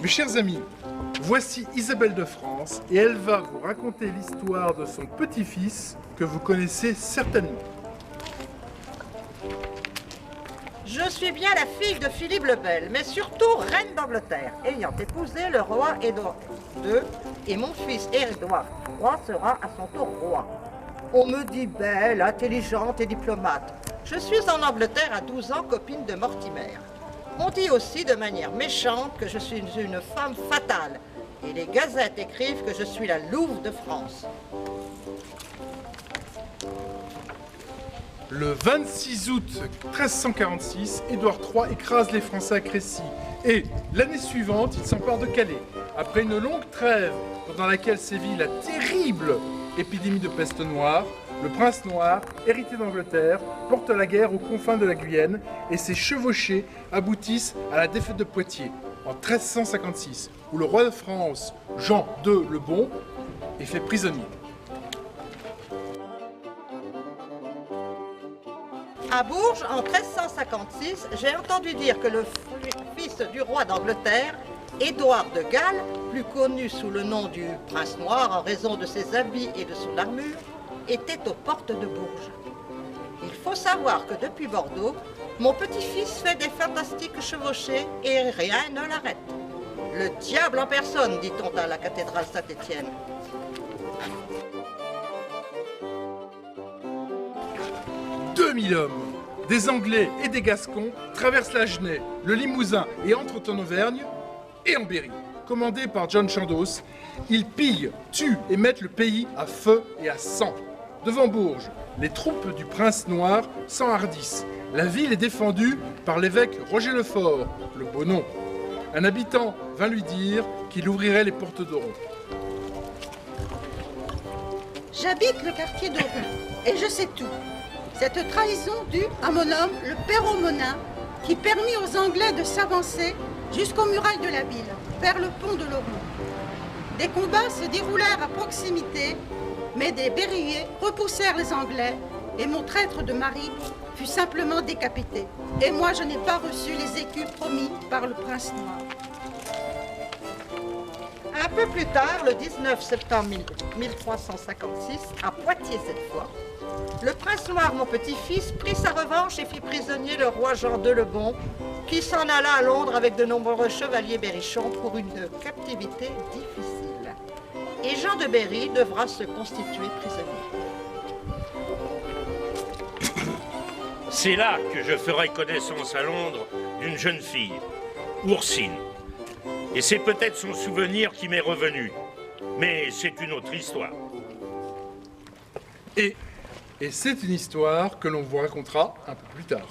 Mes chers amis, voici Isabelle de France et elle va vous raconter l'histoire de son petit-fils que vous connaissez certainement. Je suis bien la fille de Philippe le Bel, mais surtout reine d'Angleterre, ayant épousé le roi Édouard II, et mon fils Édouard III sera à son tour roi. On me dit belle, intelligente et diplomate. Je suis en Angleterre à 12 ans, copine de Mortimer. On dit aussi de manière méchante que je suis une femme fatale, et les gazettes écrivent que je suis la louve de France. Le 26 août 1346, Édouard III écrase les Français à Crécy et l'année suivante, il s'empare de Calais. Après une longue trêve pendant laquelle sévit la terrible épidémie de peste noire, le prince noir, héritier d'Angleterre, porte la guerre aux confins de la Guyenne et ses chevauchés aboutissent à la défaite de Poitiers en 1356, où le roi de France, Jean II le Bon, est fait prisonnier. À Bourges, en 1356, j'ai entendu dire que le fils du roi d'Angleterre, Édouard de Galles, plus connu sous le nom du prince noir en raison de ses habits et de son armure, était aux portes de Bourges. Il faut savoir que depuis Bordeaux, mon petit-fils fait des fantastiques chevauchés et rien ne l'arrête. Le diable en personne, dit-on à la cathédrale Saint-Étienne. « 2000 hommes, des Anglais et des Gascons, traversent la Genève, le Limousin et entrent en Auvergne et en Berry. Commandés par John Chandos, ils pillent, tuent et mettent le pays à feu et à sang. Devant Bourges, les troupes du prince noir s'enhardissent. La ville est défendue par l'évêque Roger le Fort, le beau nom. Un habitant vint lui dire qu'il ouvrirait les portes d'Oron. J'habite le quartier d'Oron et je sais tout. Cette trahison due à mon homme, le Péromonin, qui permit aux Anglais de s'avancer jusqu'aux murailles de la ville, vers le pont de l'Oron. Des combats se déroulèrent à proximité, mais des berruyers repoussèrent les Anglais et mon traître de mari fut simplement décapité. Et moi, je n'ai pas reçu les écus promis par le prince noir. Un peu plus tard, le 19 septembre 1356, à Poitiers cette fois, le prince noir, mon petit-fils, prit sa revanche et fit prisonnier le roi Jean II le Bon, qui s'en alla à Londres avec de nombreux chevaliers berrichons pour une captivité difficile. Et Jean de Berry devra se constituer prisonnier. C'est là que je ferai connaissance à Londres d'une jeune fille, Oursine. Et c'est peut-être son souvenir qui m'est revenu. Mais c'est une autre histoire. Et c'est une histoire que l'on vous racontera un peu plus tard.